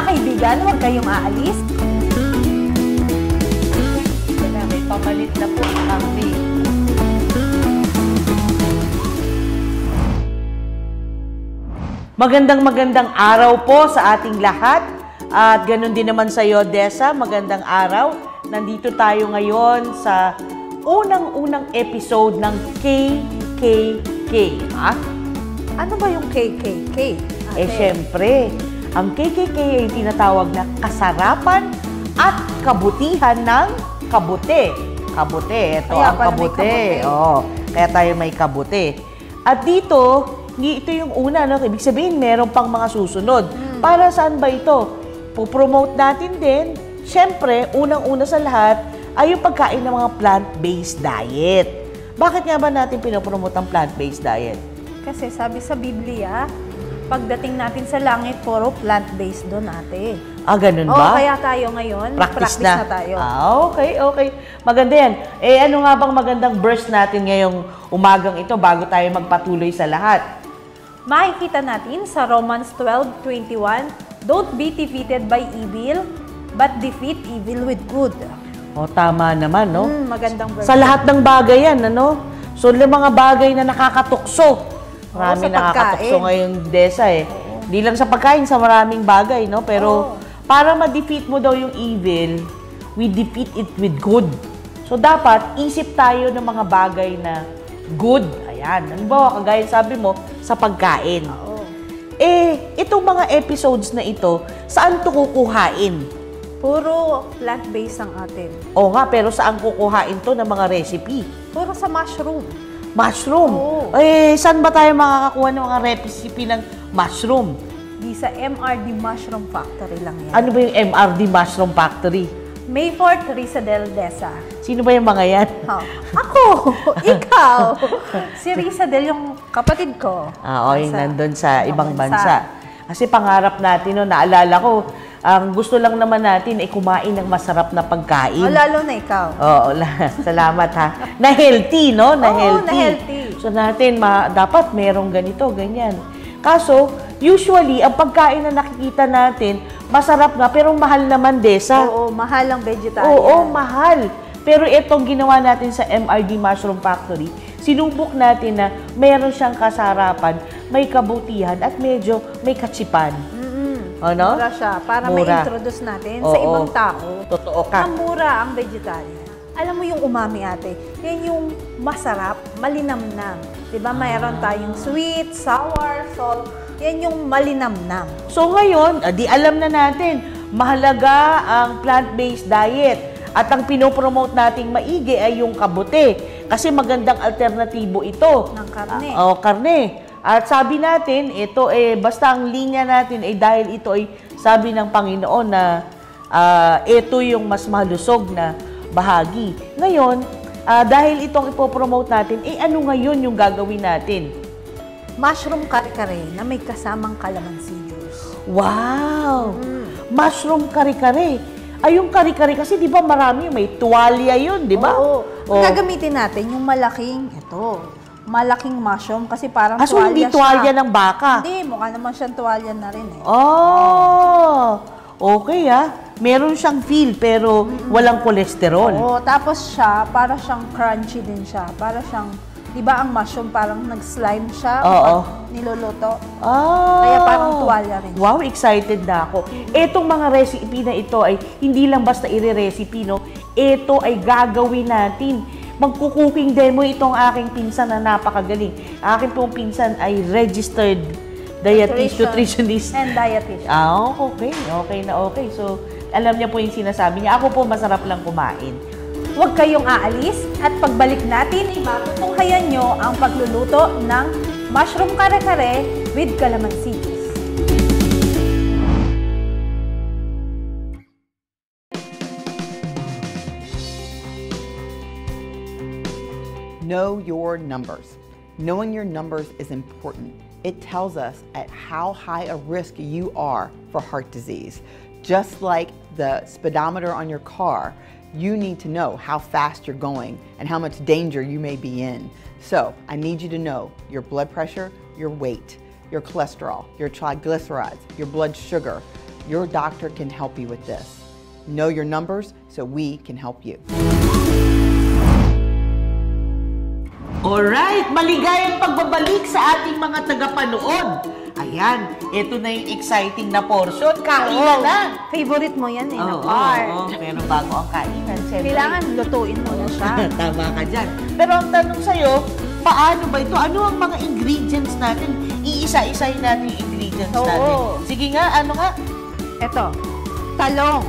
kaibigan, huwag kayong aalis. May pamalit na po ang kape. Magandang araw po sa ating lahat. At ganun din naman sa iyo, Dessa. Magandang araw. Nandito tayo ngayon sa unang-unang episode ng KKK. Ha? Ano ba yung KKK? Siyempre, ang KKK ay tinatawag na kasarapan at kabutihan ng kabute. Kabute, ito ang kabute. Oh, kaya tayo may kabute. At dito, ito yung una, no? Ibig sabihin, meron pang mga susunod. Para saan ba ito? Pupromote natin din. Siyempre, unang-una sa lahat, ay yung pagkain ng mga plant-based diet. Bakit nga ba natin pinopromote ang plant-based diet? Kasi sabi sa Biblia, pagdating natin sa langit, puro plant-based doon ate. Ganun ba? Kaya tayo ngayon, practice na tayo. Okay. Maganda yan. Ano nga bang magandang verse natin ngayong umagang ito bago tayo magpatuloy sa lahat? Makikita natin sa Romans 12:21, don't be defeated by evil, but defeat evil with good. Tama naman, no? Magandang verse. Sa lahat ng bagay yan, ano? So, yung mga bagay na nakakatukso. Marami nakakatukso ngayon, Dessa, Hindi lang sa pagkain, sa maraming bagay, no? Pero, para ma-defeat mo daw yung evil, we defeat it with good. So, dapat, isip tayo ng mga bagay na good. Ayan. Halimbawa, kagaya sabi mo, sa pagkain. Itong mga episodes na ito, saan ito kukuhain? Puro plant-based ang atin. Oo nga, pero saan kukuhain to ng mga recipe? Puro sa mushroom. Mushroom? Saan ba tayo makakakuha ng mga recipe ng mushroom? Di sa MRD Mushroom Factory lang yan. Ano ba yung MRD Mushroom Factory? Mayfort, Risa del Dessa. Sino ba yung mga yan? Ako! Ikaw! Si Risa del, yung kapatid ko. Yung nandun sa ibang bansa. Kasi pangarap natin, no, naalala ko, ang gusto lang naman natin ay kumain ng masarap na pagkain. Lalo na ikaw. Salamat ha. Na healthy, no? Na healthy. Na healthy. So natin, dapat merong ganito, ganyan. Kaso, usually, ang pagkain na nakikita natin, masarap nga, pero mahal naman, Dessa. Mahal ang vegetarian. Mahal. Pero itong ginawa natin sa MRD Mushroom Factory, sinubok natin na meron siyang kasarapan, may kabutihan, at medyo may katsipan. Mura siya. Para ma-introduce natin sa ibang tao. Totoo ka. Mura ang vegetarian. Alam mo yung umami ate, yan yung masarap, malinamnam. Diba mayroon tayong sweet, sour, salt, yan yung malinamnam. So ngayon, di alam na natin, mahalaga ang plant-based diet. At ang pinopromote nating maigi ay yung kabute. Kasi magandang alternatibo ito. Ng karne. Karne. At sabi natin, ito basta ang linya natin dahil ito ay sabi ng Panginoon na ito yung mas malusog na bahagi. Ngayon, dahil itong ipopromote natin, ano ngayon yung gagawin natin? Mushroom kare-kare na may kasamang calamansi juice. Wow! Mushroom kare-kare. Yung kare-kare kasi di ba marami, may tuwalya yun, di ba? Gagamitin natin yung malaking malaking mushroom kasi parang tuwalya siya. Hindi tuwalya ng baka? Hindi, mukha naman siyang tuwalya na rin Okay Meron siyang feel pero walang kolesterol. Tapos siya, para siyang crunchy din siya. Para siyang, di ba ang mushroom parang nag-slime siya kapag niluluto? Kaya parang tuwalya rin. Wow, excited na ako. Etong mga recipe na ito ay hindi lang basta i-recipe, no? Ito ay gagawin natin. Magkukuking demo itong aking pinsan na napakagaling. Aking pong pinsan ay registered nutritionist. And dietitian. Okay. So, alam niya po yung sinasabi niya. Ako po, masarap lang kumain. Huwag kayong aalis at pagbalik natin, matutunghayan nyo ang pagluluto ng mushroom kare-kare with calamansi juice. Know your numbers. Knowing your numbers is important. It tells us at how high a risk you are for heart disease. Just like the speedometer on your car, you need to know how fast you're going and how much danger you may be in. So I need you to know your blood pressure, your weight, your cholesterol, your triglycerides, your blood sugar, your doctor can help you with this. Know your numbers so we can help you. Alright, maligayang pagbabalik sa ating mga tagapanood. Ayan, ito na yung exciting na portion. Kainan na! Favorite mo yan eh, na Oo, part. pero bago ang kainan, siyempre. Kailangan lutuin mo na siya. Tama ka dyan. Pero ang tanong sa'yo, paano ba ito? Ano ang mga ingredients natin? Iisa-isahin natin yung ingredients natin. Sige nga, ano nga? Ito, talong.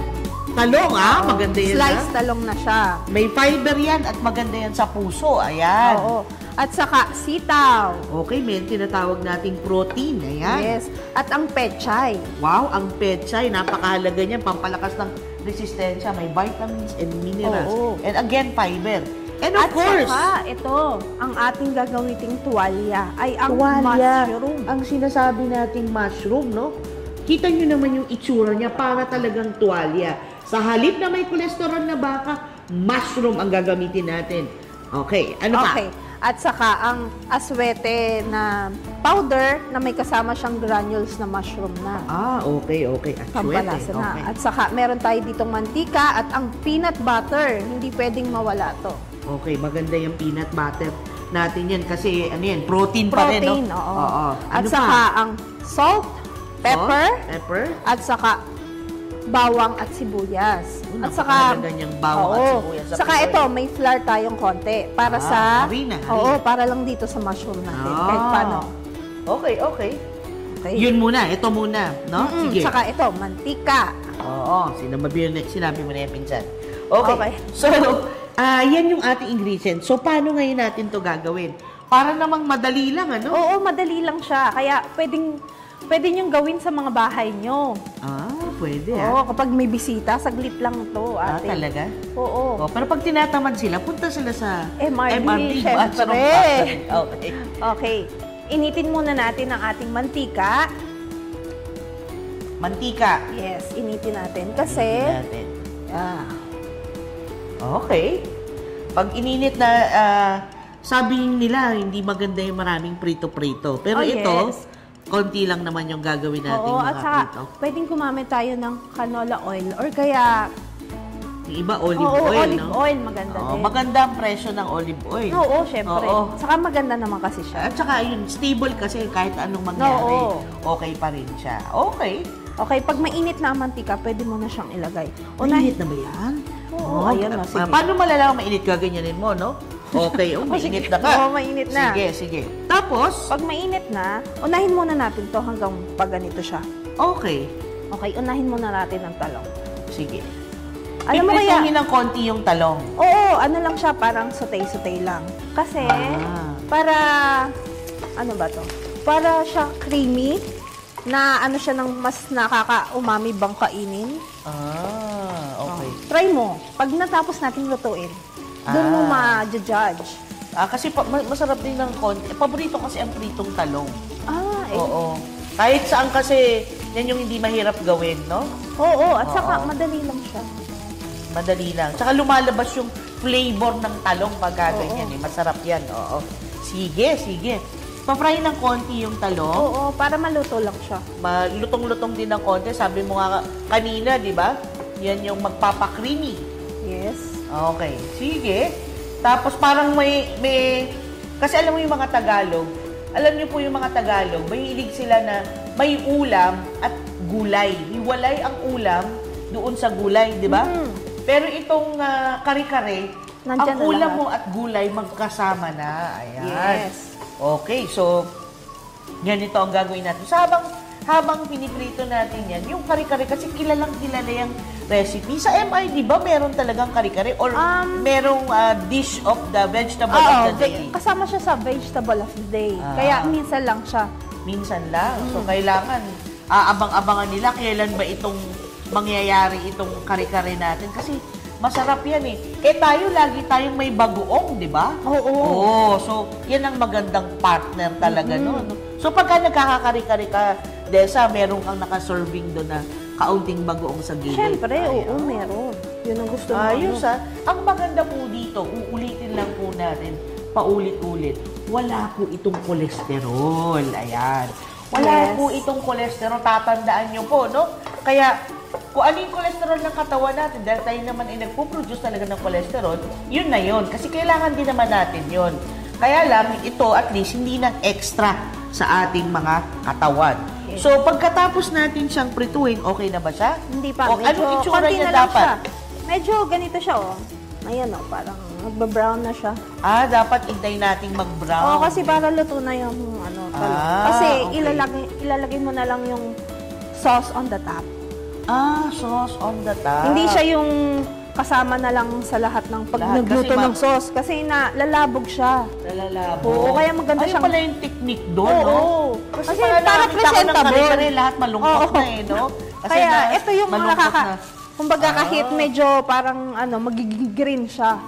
Talong, maganda yan. Sliced talong na siya. May fiber yan at maganda yan sa puso. Ayan. Oo. At saka sitaw. Okay, may tinatawag nating protein. Ayan. Yes. At ang pechay. Wow, ang pechay, napakahalaga niyan, pampalakas ng resistensya, may vitamins and minerals. Oo. And again, fiber. And of At course, saka, ito, ang ating gagamiting tuwalya ay ang mushroom. Ang sinasabi nating mushroom, no? Kita nyo naman yung itsura niya, para talagang tuwalya. Sa halip na may cholesterol na baka, mushroom ang gagamitin natin. Okay, ano pa? Okay. At saka ang aswete na powder na may kasama siyang granules na mushroom na. Okay. Aswete. Pampalasa na. Okay. At saka meron tayo ditong mantika at ang peanut butter. Hindi pwedeng mawala to. Okay, maganda yung peanut butter natin yan kasi ano yan, protein pa rin, no? Protein, oo. Oo. At Ano saka pa? ang salt, pepper, Pepper. at saka bawang at sibuyas. At saka niyang bawang at sibuyas. Sa saka Pinoy. ito, may flour tayong konti para sa harina. Oo, para lang dito sa mushroom natin. Kahit paano. Okay. Okay. Yun muna, ito muna, no? Sige. Saka ito, mantika. Oo, sinabi mo na yan, pinsan. Okay. Okay. So, yan yung ating ingredients. So, paano ngayon natin to gagawin? Para namang madali lang, ano? Oo, madali lang siya. Kaya pwede niyong gawin sa mga bahay niyo. Pwede Oo, kapag may bisita, saglit lang to, ate. Talaga? Oo. Pero pag tinatamad sila, punta sila sa MRD, Mushroom syempre. Factory. Okay. Okay. Initin muna natin ang ating mantika. Mantika. Yes, initin natin. Kasi, Natin. Okay. Pag ininit na, sabi nila, hindi maganda yung maraming prito-prito. Pero ito, yes. konti lang naman yung gagawin natin Oo, mga at saka, prito. pwedeng gumamit tayo ng canola oil or kaya, Yung iba, olive oo, oil, olive no? oil, maganda din. Maganda ang presyo ng olive oil. Oo, syempre. Oo. Saka maganda naman kasi siya. At saka yun, stable kasi kahit anong mangyari, okay pa rin siya. Okay. Okay, pag mainit na ang mantika, pwede mo na siyang ilagay. Mainit na ba yan? Oo, ayan na, sige. Paano malalaman mainit? Gaganyanin mo, no? Okay, mainit na ka. Oo, mainit na. Sige. Tapos, Pag mainit na, unahin muna natin to hanggang pag ganito siya. okay. Okay, unahin muna natin ang talong. Sige. Alam mo kaya, Piprituhin ng konti yung talong. oo, ano lang siya, parang sauté-sauté lang. Kasi, para, ano ba to? Para siya creamy, na ano siya ng mas nakaka-umami bang kainin. Okay. Try mo. Pag natapos natin lutuin, doon mo ma-judge. Kasi masarap din ng konti. Paborito kasi ang pritong talong. Eh. Oo. Kahit saan kasi, yan yung hindi mahirap gawin, no? Oo, at saka madali lang siya. Madali lang. Tsaka lumalabas yung flavor ng talong pagka ganyan eh. Masarap yan, oo. Sige. Pa-fry ng konti yung talong. Oo, para maluto lang siya. Malutong-lutong din ng konti. Sabi mo nga kanina, di ba? Yan yung magpapa-creamy. Yes. Okay. Sige. Tapos parang may... Kasi alam mo yung mga Tagalog, alam niyo po yung mga Tagalog, mahilig sila na may ulam at gulay. Hiwalay ang ulam doon sa gulay, di ba? Pero itong kare-kare, Nandyan ang na ulam lahat. mo at gulay magkasama na. Ayan. Yes. Okay, so ganito ang gagawin natin. So, habang piniprito natin yan, yung kare-kare kasi kilalang kilala yung recipe. Sa MI, di ba meron talagang kare-kare? Or merong dish of the vegetable of the day? Kasama siya sa vegetable of the day. Kaya minsan lang siya. Minsan lang. So, kailangan abang-abangan nila kailan ba itong mangyayari itong kare-kare natin. Kasi masarap yan eh. Tayo, lagi tayong may bagoong, di ba? Oo. So, yan ang magandang partner talaga no? So, pagka nagkakakare-kare ka, Desa, meron kang naka-serving doon na kaunting bagoong sa gilid. Siyempre, oo, meron. Yun ang gusto mo. Ayos Ang maganda po dito, uulitin lang po natin, paulit-ulit, wala po itong kolesterol. Ayan. Wala po itong kolesterol. Tatandaan nyo po, no? Kaya, kung ano yung cholesterol ng katawan natin, dahil tayo naman ay nagpo-produce talaga ng cholesterol, yun na yun. Kasi kailangan din naman natin yun. Kaya lang, ito at least hindi nang extra sa ating mga katawan. So, pagkatapos natin siyang prituin, okay na ba siya? Hindi pa. O, anong itsura konti niya na lang dapat? siya. Medyo ganito siya, oh. Ayan, oh, parang magba-brown na siya. Dapat intay nating mag-brown. Oo, kasi para luto na yung ano. Kasi okay. ilalagay mo na lang yung sauce on the top. Sauce on the top. Hindi siya yung kasama na lang sa lahat ng pag Lahat, nagluto kasi ng sauce. Kasi lalabog siya. Nalalabo. Oo, kaya maganda Ayun siyang... pala yung technique doon, Oo. no? Kasi para para nakita ko ng presentable. kare-kare, lahat malungkot Oo. na eh, no? Kasi Kaya ito yung malungkot na. kumbaga kahit medyo parang magiging green siya.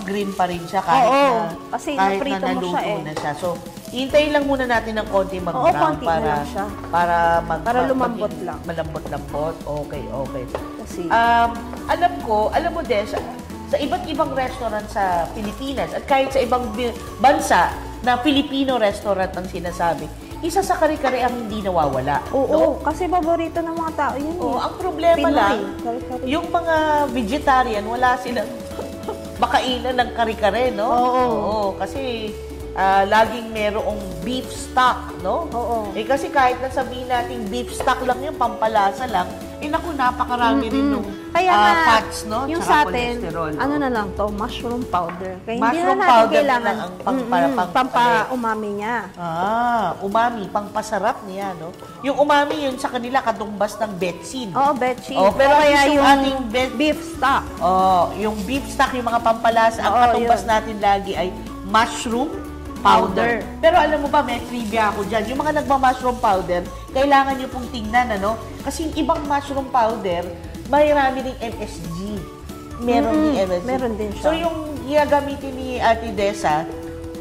Green pa rin siya kahit Oo, na kasi kahit naprito na mo naluto siya eh. na siya. So, hintayin lang muna natin ng konti mag-brown Oo, konti na lang siya. Para lumambot maging lang. Malambot-lambot. Okay. Kasi Alam mo din, sa iba't ibang restaurant sa Pilipinas at kahit sa ibang bansa na Filipino restaurant ang sinasabi, isa sa kare-kare ang hindi nawawala. oo, kasi paborito ng mga tao yun eh. Ang problema Pinoy, lang, kare-kare. yung mga vegetarian, wala silang makainan ng kare-kare, no? Oo. Kasi laging merong beef stock, no? Oo. Kasi kahit na sabihin natin beef stock lang yung pampalasa lang, naku, napakarami rin nung Kaya nga, fats, no? yung Tsaka sa atin, cholesterol. ano na lang to, mushroom powder. Kaya hindi Mushroom na natin powder kailangan na ang pampa-umami niya. Umami, pangpasarap niya, no? Yung umami, yun sa kanila, katumbas ng betsin. Oo, betchin. Pero kaya yung ating beef stock. Yung beef stock, yung mga pampalasa, ang Oo, katumbas yun. natin lagi ay mushroom powder. Pero alam mo ba, may trivia ako dyan. Yung mga nagma-mushroom powder, kailangan nyo pong tingnan, ano? Kasi yung ibang mushroom powder, may rami ng MSG. Meron din MSG. meron din siya. So yung gagamitin ni Ate Dessa,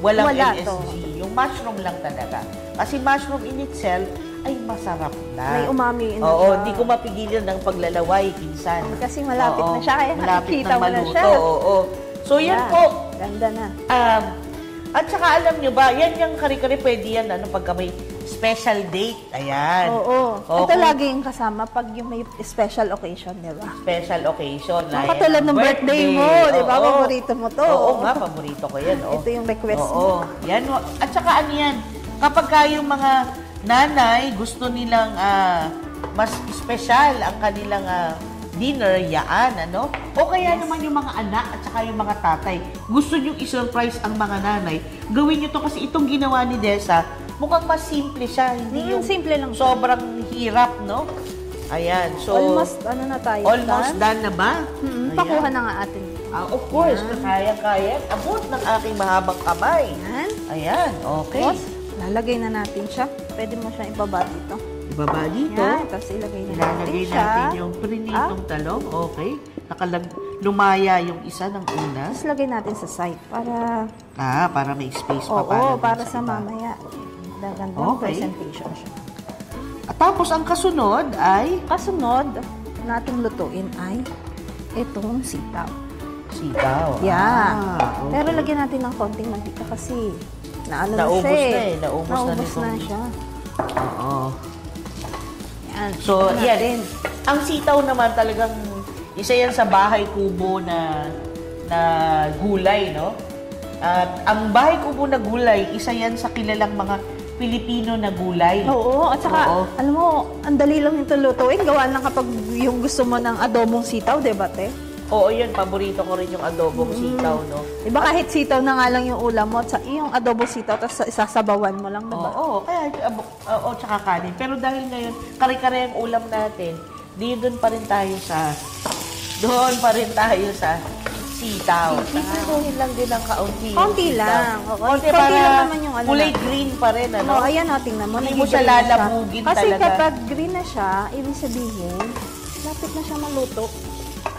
walang Wala MSG. to. Yung mushroom lang talaga. Kasi mushroom in itself ay masarap na. May umami in Oo, siya. hindi ko mapigilan ng paglalaway, pinsan. Kasi malapit na siya, kaya malapit nakikita ng mo na maluto. siya. Oo. So, yan Yan. po. Ganda na. At saka alam nyo ba, yan yung kare-kare pwede yan, pagka may special date. Ayan. Oo. Oo, Ito kung lagi yung kasama pag yung may special occasion, di ba? special occasion. Ang katulad ng birthday mo, di ba? Oo. Paborito mo to. Oo nga, paborito ko yan. Ito yung request mo. Oo. Yan. At saka ano yan, kapag yung mga nanay gusto nilang mas special ang kanilang dinner, yaan, ano? O kaya naman yung mga anak at saka yung mga tatay, gusto nyo i-surprise ang mga nanay, gawin nyo to kasi itong ginawa ni Dessa, mukhang mas simple siya, hindi yung simple lang siya. sobrang hirap, no? Ayan, so... Almost, ano na tayo? Almost done na ba? Ayan. Pakuha na nga atin. Of course, kaya-kaya. Abot ng aking mahabang kamay. Yan. Ayan, okay. Tapos, lalagay na natin siya. Pwede mo siyang ibaba dito. Ibaba dito. Yan. Tapos ilagay na natin Ilalagay siya. natin yung prinitong talong. Okay. Lumaya yung isa ng una. Tapos lagay natin sa side para... Para may space pa. Oo, para dun sa iba. mamaya. Gandang Okay. presentation siya. At tapos ang kasunod ay Kasunod, nating lutuin ay itong sitaw. sitaw. Yeah. Okay. Pero lagyan natin ng konting mantika kasi naano na Naubos siya na eh. Naubos na nitong- siya. Oo. Yan. So, Ito yan. natin. Ang sitaw naman talagang isa yan sa bahay kubo na gulay, no? At ang bahay kubo na gulay, isa yan sa kilalang mga Pilipino na gulay. Oo, at saka, Oo. alam mo, ang dali lang ito lutuin. Gawa lang kapag yung gusto mo ng adobong sitaw, di ba, te? Oo, yun. Paborito ko rin yung adobong sitaw, no? Diba kahit sitaw na nga lang yung ulam mo, at yung adobong sitaw, tapos isasabawan mo lang, diba? Oo, kaya, tsaka kanin. Pero dahil ngayon, kare-kare ang ulam natin, doon pa rin tayo sa sitaw. Iprituhin lang din ng kaunti. Konti yung lang. sitaw. Oo, Konti konti para lang naman yung ano kulay natin. green pa rin, ano? Oo, ayan, tingnan mo. Hindi mo siya nagiging green na lalabugin Kasi talaga. kapag green na siya, ibig sabihin, lapit na siya maluto.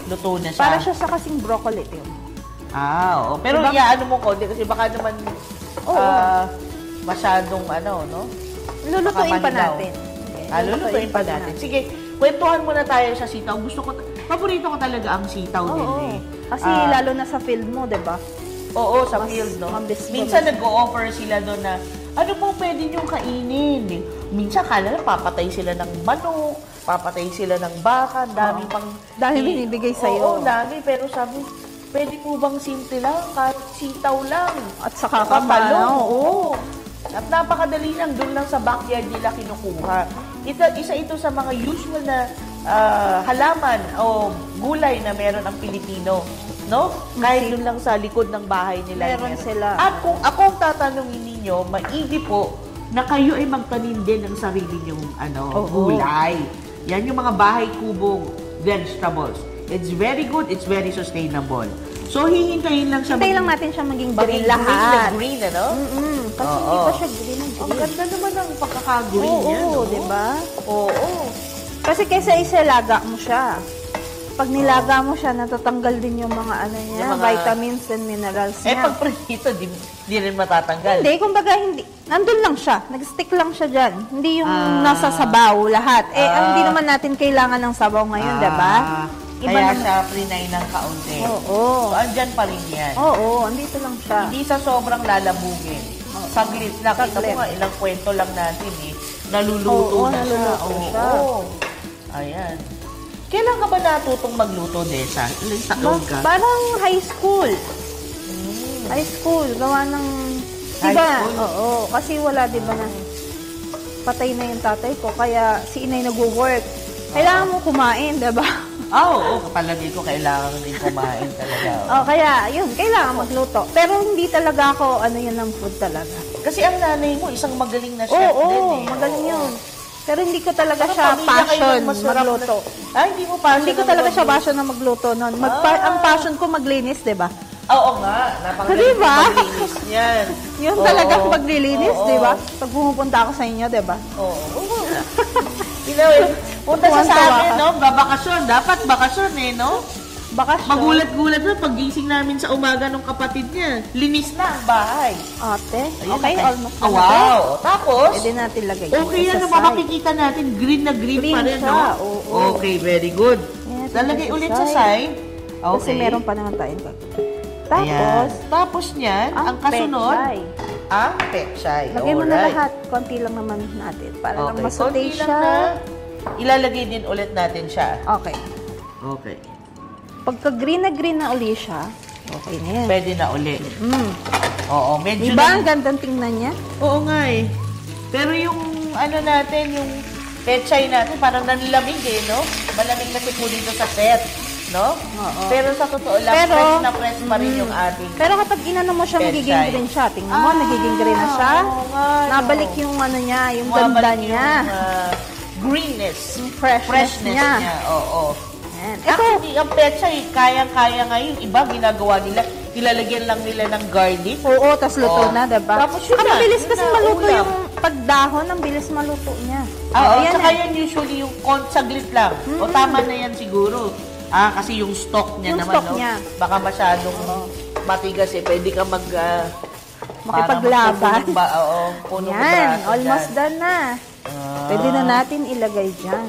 Luto na siya. Para siya sa kasing broccoli, yun. Oo. Pero Diba? ano mo konti kasi baka naman Oo. masyadong no? Lulutuin pa Nakamahilaw. natin. Lulutuin pa natin. Sige, kwentuhan muna tayo sa sitaw. Paborito ko talaga ang sitaw din Oo. eh. Kasi lalo na sa field mo, diba? Oo, sa Mas field, no? mabilis Minsan mabilis. nag-o-offer sila doon na, ano po pwede niyong kainin? Minsan kala na papatay sila ng manok, papatay sila ng baka, dami pang... Dami binibigay sa'yo. Oo, dami. Pero sabi, pwede po bang simple lang? Kahit sitaw lang. At saka Kapalong. oo. Oo. At napakadali lang, doon lang sa backyard nila kinukuha. Isa ito sa mga usual na halaman o gulay na meron ang Pilipino. No? Kahit doon lang sa likod ng bahay nila. Meron sila. At kung ako ang tatanungin ninyo, maigi po na kayo ay magtanim din ng sarili nyong gulay. Yan yung mga bahay kubong vegetables. It's very good, it's very sustainable. So, hihintayin lang siya. Hintay lang natin siya maging green green na lahat. green, ano? Kasi hindi pa siya green na Ang green. ganda naman ang pagkaka-green niya, no? Oo, di ba? Oo. Kasi kaysa isilaga mo siya. Pag nilaga mo siya, natatanggal din yung mga niya, Yung mga- vitamins and minerals Eh, niya. pag prito, di rin matatanggal. Hindi, kumbaga hindi. Nandun lang siya. Nag-stick lang siya dyan. Hindi yung nasa sabaw lahat. Hindi naman natin kailangan ng sabaw ngayon, di ba? Iba Kaya naman. siya prinay ng kaunti. Oo. So, andyan pa rin yan. Oo, andito lang siya. Hindi sa sobrang lalabugin. Saglit lang. Kita Saglit. mo nga, ilang kwento lang natin eh. Naluluto Oo, na siya. naluluto siya. Ayan. Kailan ka ba natutong magluto, Desa? Ilang taon ka? Parang high school. High school. Gawa ng... High Diba? school? Oo. Kasi wala, diba na... Patay na yung tatay ko. Kaya si inay nag-work. Kailangan mo kumain, diba? Oo, palagi ko kailangan din kumain talaga. Kaya, yun, kailangan magluto. Pero hindi talaga ako, yun ng food talaga. Kasi ang nanay mo, isang magaling na chef Oo, din eh. magaling Oo. yun. Pero hindi ko talaga Pero siya pamilya kayo passion ng masarap magluto. Hindi mo passion. Hindi ko talaga siya passion na magluto nun. Ang passion ko maglinis, diba? Oo nga, napakagaling Diba? maglinis yan. Yun Oo. talaga maglilinis, Oo. diba? Pag pumupunta ako sa inyo, diba? Oo. Punta sa Tuwan-tuwa amin, ka. no? Babakasyon. Dapat bakasyon eh, no? Bakasyon. Magulat-gulat na pagising namin sa umaga ng kapatid niya. Linis na ang bahay. Ate, Ayun, okay, okay. almost na Wow! Tapos, Pwede natin lagay. okay yan, Sa makikita natin, green na green, Green pa rin, siya, no? oo. Okay, very good. Yes, Lalagay sa ulit sa side. side. Okay. Kasi meron pa naman tayong gagawin. Ayan. Tapos, Tapos niyan, ang kasunod, pechay. ang pechay. Lagay mo na Alright. lahat. Konti lang naman natin. Para lang Okay, masute konti lang siya. na. Ilalagay din ulit natin siya. Okay. Okay. Pagka green na uli siya, okay na yan. Pwede na ulit. Oo, medyo Diba ang gandang tingnan niya? Oo nga eh. Pero yung natin, yung pechay natin, parang nanlamig eh, no? Malamig kasi po dito sa set, no? Oo. Pero sa totoo lang, Pero, fresh na fresh pa rin yung ating Pero kapag inano mo siya, Pechay. magiging green siya. Tingnan mo, nagiging green na siya. oo nga, no? Nabalik yung niya, yung ganda Bumabalik niya. Yung greenness. Yung freshness niya. Oo. Yan. Ito, Ito, ang pechay, kayang-kaya ngayon. Iba, ginagawa nila. Ilalagyan lang nila ng garlic. oo, tas luto Oo. na, diba? Tapos yun Ang na, bilis yun kasi na, maluto ulam. yung pagdahon, ang bilis maluto niya. Oo, Ayan tsaka eh. yan usually yung saglit lang. O tama na yan siguro. Kasi yung stock niya Yung naman, stock no? niya. Baka masyadong matigas eh. Pwede ka Makipaglaban. punong Yan, braso almost dyan. done na. Pwede na natin ilagay dyan.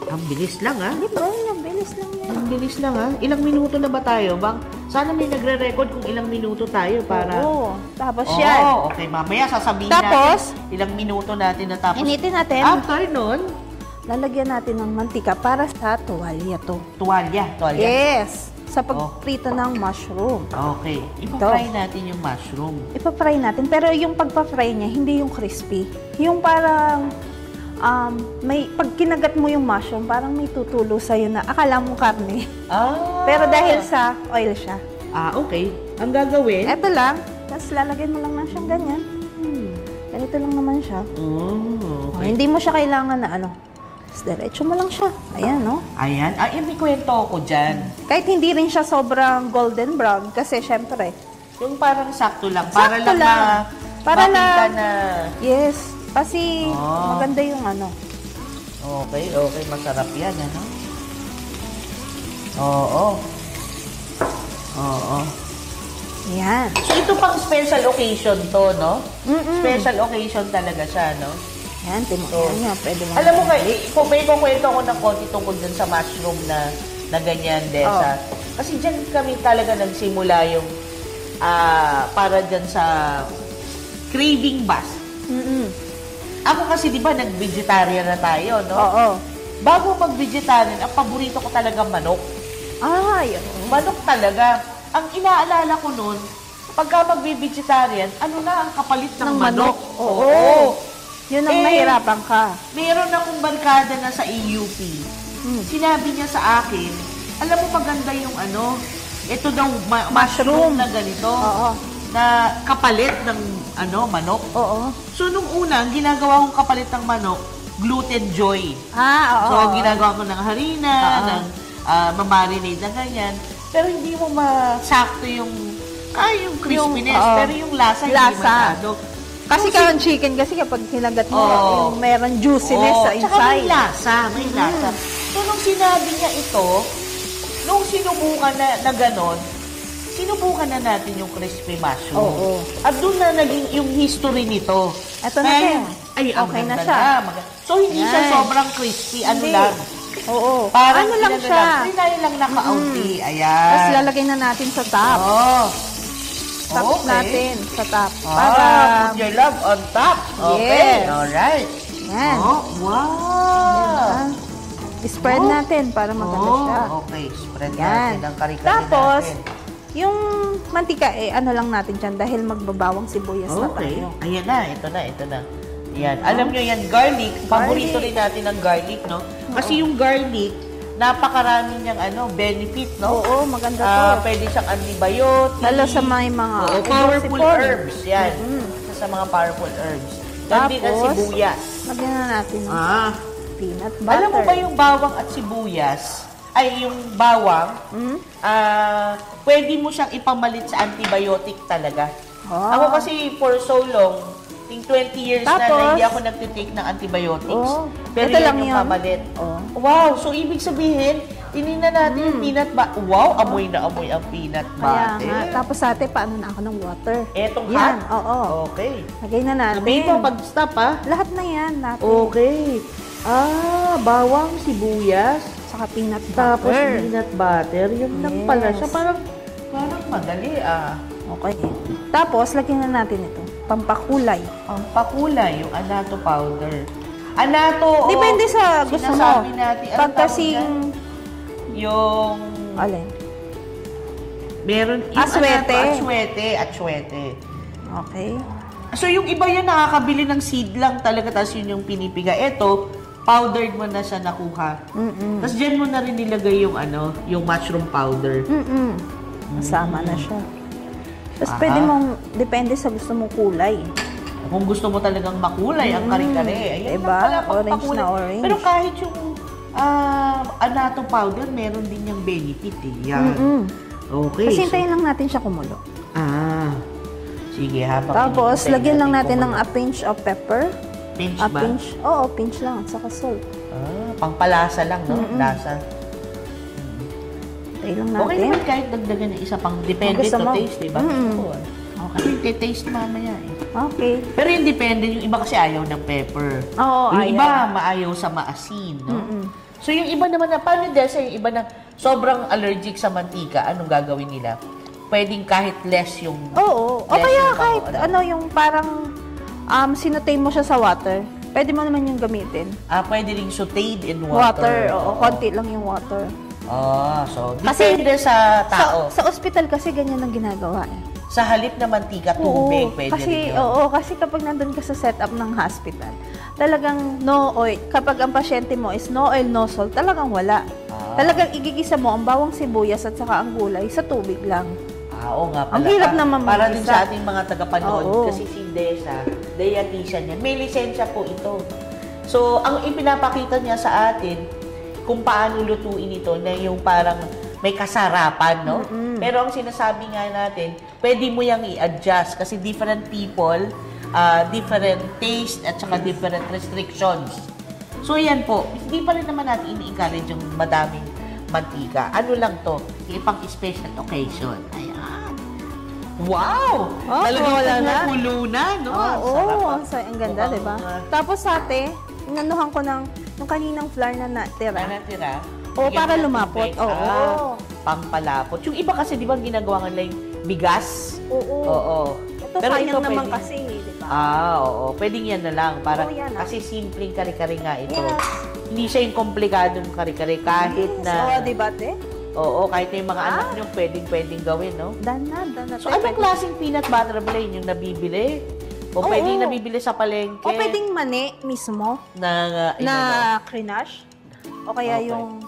Ang bilis lang, ha? Di ba? Ang bilis lang yan. Ang bilis lang, ha? Ilang minuto na ba tayo? Sana may nagre-record kung ilang minuto tayo para... Oo. Tapos Oo, yan. okay. Mamaya sasabihin Tapos, natin ilang minuto natin natapos. Initin natin. After nun, Lalagyan natin ng mantika para sa tuwalya to. tuwalya. Yes. Sa pagprito ng mushroom. Okay. Ipa-fry natin yung mushroom. Ipa-fry natin. Pero yung pagpa-fry niya, hindi yung crispy. Yung parang, pag kinagat mo yung mushroom, parang may tutulo sa'yo na akala mo karne. Pero dahil sa oil siya. Okay. Ang gagawin? Eto lang. Tapos lalagyan mo lang ng siyang ganyan. Ganito lang naman siya. Okay. Hindi mo siya kailangan na diretso mo lang siya. Ayan, no? Ayan. May kwento ako dyan. Kahit hindi rin siya sobrang golden brown kasi syempre, Yung parang sakto lang. Para Sakto lang, lang. Para makita lang. na... yes, kasi maganda yung Okay. Masarap yan, ano? Oo. Yan. So, ito pang special occasion to, no? Special occasion talaga siya, no? Yan, yan, pwede mo. Alam mo ba, may kukwento ako ng konti tungkol dun sa mushroom na ganyan, Desa. Kasi dyan kami talaga nagsimula yung para dyan sa craving bus. Ako kasi, di ba, nag-vegetarian na tayo, no? Oo. Bago mag-vegetarian, ang paborito ko talaga manok. Ay, Manok talaga. Ang inaalala ko nun, pagka mag-vegetarian, ano na ang kapalit ng manok? Oo. Yun ang nahirapan ka. Meron akong barkada na sa EUP. Sinabi niya sa akin, alam mo maganda yung ano, ito daw mushroom na ganito. Oo. Na kapalit ng manok. Oo. So, nung una, ang ginagawa kong kapalit ng manok, gluten joy. Oo. So, ginagawa ko ng harina, ng mamarinate na ganyan. Pero hindi mo masakto yung crispiness. Pero yung lasa, hindi masyado. Kasi yung chicken, kasi kapag hinagat mo, yung meron juiciness sa inside. Tsaka may lasa. So, nung sinabi niya ito, nung sinubukan na ganon, sinubukan na natin yung crispy mushroom. Oo. At doon na naging yung history nito. Ito na siya. Ay, Okay na siya. So, hindi siya sobrang crispy. Ano Hindi. lang. Oo. Parang ano lang siya? Trinay lang naka-aunty. Ayan. Tapos lalagay na natin sa top. Top natin sa top. Para, put your love on top. Okay. Yes. Alright. yan. Wow. Spread natin para maganda siya. Okay. Spread Yan. natin ang kari-kari Tapos, natin. yung mantika, ano lang natin dyan dahil magbabawang sibuyas na Okay. tayo. Ayan na, ito na. Yan. Alam nyo yan, garlic. Paborito rin natin ang garlic, no? Kasi yung garlic, napakarami niyang benefit, no? Oo, maganda to. Pwede siyang antibiotic. Lalo sa may mga powerful emulsifier. herbs. Yan. Isa sa mga powerful herbs. Yan din ang Tapos, sibuyas. lagyan na natin ng peanut butter. Alam mo ba yung bawang at sibuyas? Ay, yung bawang, pwede mo siyang ipamalit sa antibiotic talaga. Ako kasi for so long, 20 years na hindi ako nagtitake ng antibiotics. Pero ito yan lang yung yun. pamalit. Wow! So, ibig sabihin, tinignan natin yung peanut butter. Wow! Amoy na amoy ang peanut Kaya butter. nga. Tapos ate, paano na ako ng water? Etong Yan, hot? oo. Okay. Lagay na natin. Sabihin mo, pag-stop Lahat na yan natin. Okay. Bawang, sibuyas, Saka peanut tapos butter. peanut butter. Yun lang pala siya. Yes. Parang madali Okay. Tapos, lagyan na natin ito. Pampakulay. Ang pakulay, yung annatto powder. Annatto, Depende sa gusto mo. sinasabi natin. Anong Pag tawag kasing... dyan? Yung... Alin? Meron... yung Aswete. annatto, atsuete. Okay. So, yung iba yan, nakakabili ng seed lang talaga, tapos yun yung pinipiga. Ito, powdered mo na siya nakuha. Tapos dyan mo na rin nilagay yung yung mushroom powder. Masama na siya. Tapos pwede mong, depende sa gusto mong kulay. Kung gusto mo talagang makulay ang kare-kare, ayan Diba? lang pala pag Orange makulay. na orange. Pero kahit yung annatto powder, meron din yung benefit Yan. Okay. Kasi hintayin lang natin siya kumulo. Sige, habang Tapos, hinihintay lagyan lang natin ng kumulo. a pinch of pepper. Pinch A ba? pinch. Oo, pinch lang. Saka salt. Pangpalasa lang, no? Lasa. Hintayin lang Okay natin. naman kahit dagdagan ng isa pang depende gusto to mo. taste, diba? Oo. Okay, taste mamaya Okay. Pero yung depende, yung iba kasi ayaw ng pepper. Oo, Yung ayaw. iba, maayaw sa maasin, no? So, yung iba naman na, paano dahil sa yung iba na sobrang allergic sa mantika, anong gagawin nila? Pwedeng kahit less yung... Oo. O less kaya yung kahit yung parang sinutay mo siya sa water. Pwede mo naman yung gamitin. Pwede ring sauteed in Water. water. Oo, konti lang yung water. So, Kasi depende sa tao. Sa ospital kasi ganyan ang ginagawa eh. Sa halip na mantika, tubig, pwede kasi, rin yun. kasi kapag nandun ka sa setup ng hospital, talagang no oil. Kapag ang pasyente mo is no oil, no salt, talagang wala. Talagang igigisa mo ang bawang sibuyas at saka ang gulay sa tubig lang. Oo nga pala. Ang hirap naman Para din mag-isa. sa ating mga tagapanood, Oo. kasi si Desa, dietitian yan. May lisensya po ito. So, ang ipinapakita niya sa atin, kung paano lutuin ito, na yung parang may kasarapan, no? Pero ang sinasabi nga natin, pwede mo yang i-adjust kasi different people, different taste at saka different restrictions. So, yan po. Hindi pa rin naman natin ini-encourage yung madaming mantika. Ano lang to? Ipang special occasion. Ayan. Wow! Talagang wala na. kumukulo na, no? Oo, Sarap, ang ganda, mukhang, di ba? Tapos ate, inanuhan ko ng nung kaninang flour na natira. Natira. Oo, Bigyan para mo ng lumapot. tubig. Oo. Pangpalapot. Yung iba kasi, di ba, ginagawa nila yung bigas? Oo. Oo. Ito Pero sayang ito naman pwede. kasi, di ba? Oo. Pwedeng yan na lang. Para, Oo, yan, kasi simpleng kare-kare nga ito. Yes. Hindi siya yung komplikadong kare-kare. Kahit na... So, diba, te? Oo, kahit na yung mga anak nyo, pwedeng gawin, no? Dan na. So, anong klaseng peanut butter ba yun? Yung nabibili? O Oo. pwedeng nabibili sa palengke? O pwedeng mani mismo Na crinash. O kaya Okay. yung...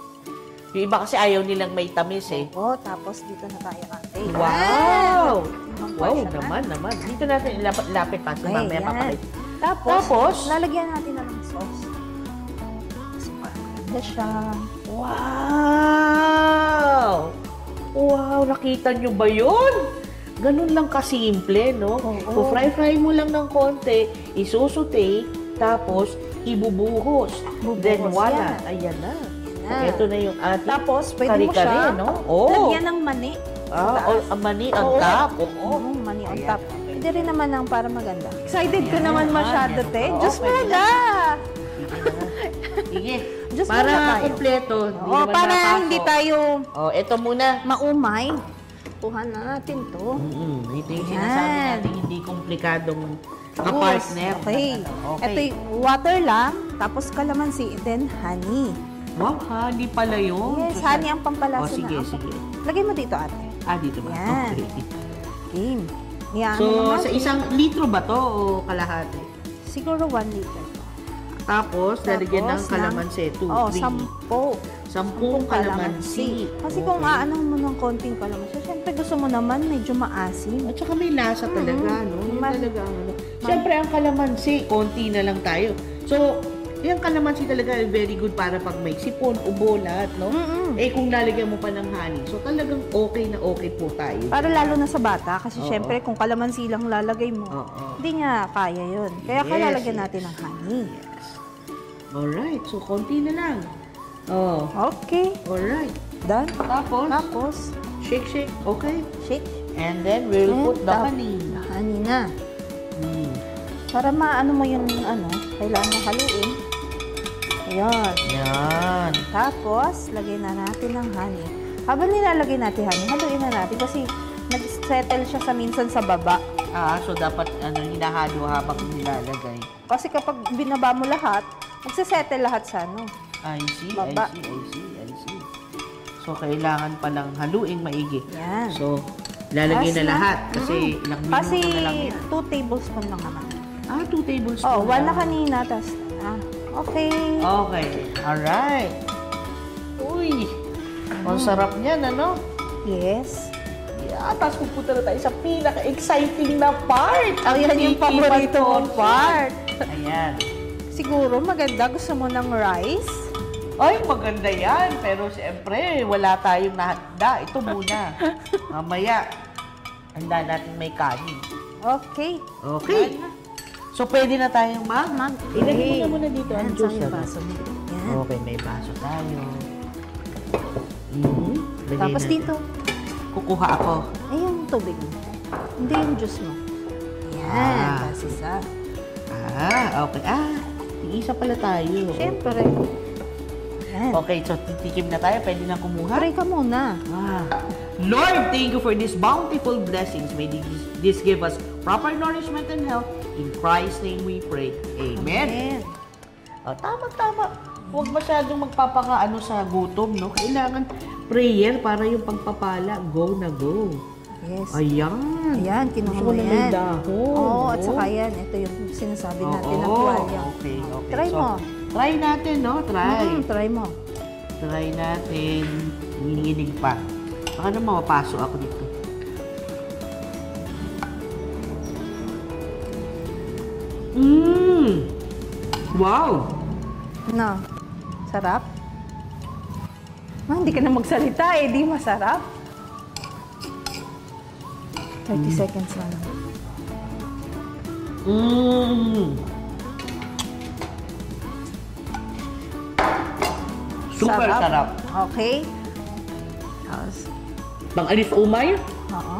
Yung iba kasi ayaw nilang may tamis eh. Oh, tapos dito na tayo ate. Wow! Ibang Wow, portion, naman. Dito natin ilapit pa. Kasi Okay, mamaya yan. papakit. Tapos, lalagyan natin na ng sauce. So, parang ganda siya. Wow! Wow, nakita nyo ba yun? Ganun lang kasimple, no? Oo. So, fry mo lang ng konti, isusute, tapos ibubuhos. Bubuhos, Then, wala. yan. Ayan na. na. Ito na yung ating Tapos, pwede mo kare-kare, siya no? Oh. lagyan ng mani. Mani on Oo. top. Oo. Mani on Ayan. top. Pwede rin naman ng para maganda. Excited ka naman masyado, Yan. te. Oo, Diyos mo pwede na! Sige. Diyos mo Para na tayo. kompleto. Hindi Oo, naman para napasok. hindi tayo Oh, ito muna. maumay. Kuha na natin to. Ito yung Yan. sinasabi natin, hindi komplikadong ka-partner. Okay. Okay. Ito yung water lang, tapos calamansi, then honey. Wow, honey pala yun. Yes, So, honey ang pampalasa Oh, sige, na. sige. Lagay mo dito, ate. Dito ba? Yan. Okay. Game. Yan. So, sa isang litro ba to o kalahati? Siguro 1 liter. Tapos, lalagyan ng kalamansi. 2, Oh, 3. 10 kalamansi. Kasi kung aanong mo ng konting kalamansi, syempre gusto mo naman medyo maasim. At saka may lasa talaga, no? Yung Man- talaga, ano. Siyempre, ang kalamansi, konti na lang tayo. So, yung kalamansi talaga very good para pag may sipon, ubo, lahat, no? Mm-mm. Eh, kung lalagyan mo pa ng honey, so talagang okay na okay po tayo. Para lalo na sa bata, kasi Oo. syempre kung kalamansi lang lalagay mo, Oo. hindi niya kaya yun. Kaya Yes, kalalagyan yes. natin ng honey. Alright, so konti na lang. Oh, Okay. alright. Done. Tapos, Tapos, shake, okay? shake. And then, we'll And put the tap. honey. Honey na. Mm. Para maano mo yung kailangan mo haluin. Ayan. Yan. Tapos, lagay na natin ng honey. Habang nilalagay natin honey, haluin na natin kasi nag-settle siya minsan sa baba. So dapat hinahalo habang nilalagay. Kasi kapag binaba mo lahat, magsisettle lahat sa I see. Baba. So, kailangan palang haluin maigi. Yan. So, lalagay Last na na. lahat kasi ilang minuto Kasi na lang yan. 2 tablespoon lang naman. 2 tablespoon. Oh, 1 na lang. kanina, tas okay. Okay. Alright. Uy. Ang sarap niyan, ano? Yes. Yeah, tapos pupunta na tayo sa pinaka-exciting na part. Yan yung paborito mong part. Ayan. Siguro maganda, gusto mo ng rice? Ay, maganda yan. Pero siyempre, wala tayong nahanda. Ito muna. Mamaya, handa natin may kanin. Okay. Okay. So, pwede na tayong ilagay mo na muna dito ang juice. Yan, ano? baso mo. Yan. Okay, may baso tayo. Lagay Tapos natin. dito, Kukuha ako. ay yung tubig mo. Hindi yung juice mo. Yan, tapos isa. Okay. Isa pala tayo. Siyempre. Yan. Okay, so titikim na tayo. Pwede na kumuha. Pray ka muna. Lord, thank you for these bountiful blessings. May this give us proper nourishment and health. In Christ's name we pray. Amen. Tama. Huwag masyadong magpapakaano sa gutom, no? Kailangan prayer para yung pagpapala. Go na go. Yes. Ayan. Ayan, kinuha Gusto mo ko na may yan. dahon. Oo, at saka yan. Ito yung sinasabi natin ng tuwalya. Okay. Try So, mo. Try natin, no? Try. Try mo. Try natin. Hinihinig pa. Baka naman mapasok ako dito. Wow! No. Sarap? Hindi ka na magsalita eh. Di masarap. 30 seconds lang. Super sarap. Okay. Tapos, Pang-alis umay? oo.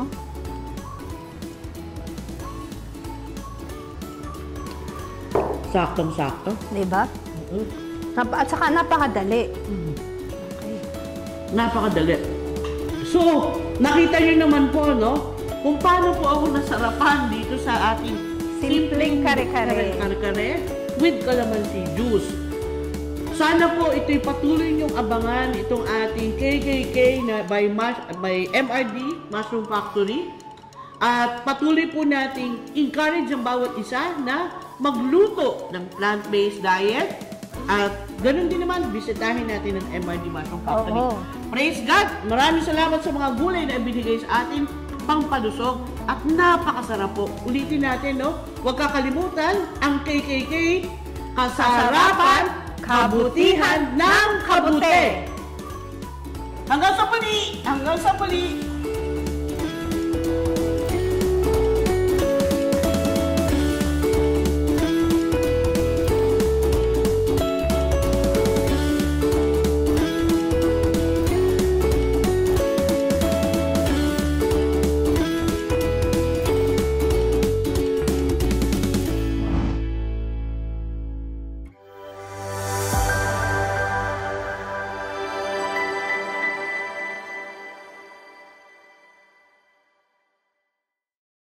Saktong-sakto. Diba? At saka napakadali. Napakadali. So, nakita niyo naman po, no? Kung paano po ako nasarapan dito sa ating Simpleng kare-kare. Kare-kare with calamansi juice. Sana po ito'y patuloy niyong abangan itong ating KKK na by MRD, Mushroom Factory. At patuloy po nating encourage ang bawat isa na magluto ng plant-based diet. At ganun din naman, bisitahin natin ang MRD Mushroom Factory. Oo. Praise God! Maraming salamat sa mga gulay na ibinigay sa atin, pangpalusog, at napakasarap po. Ulitin natin, no? Huwag kakalimutan ang KKK, kasarapan, kabutihan ng kabute. Hanggang sa muli! Hanggang sa muli!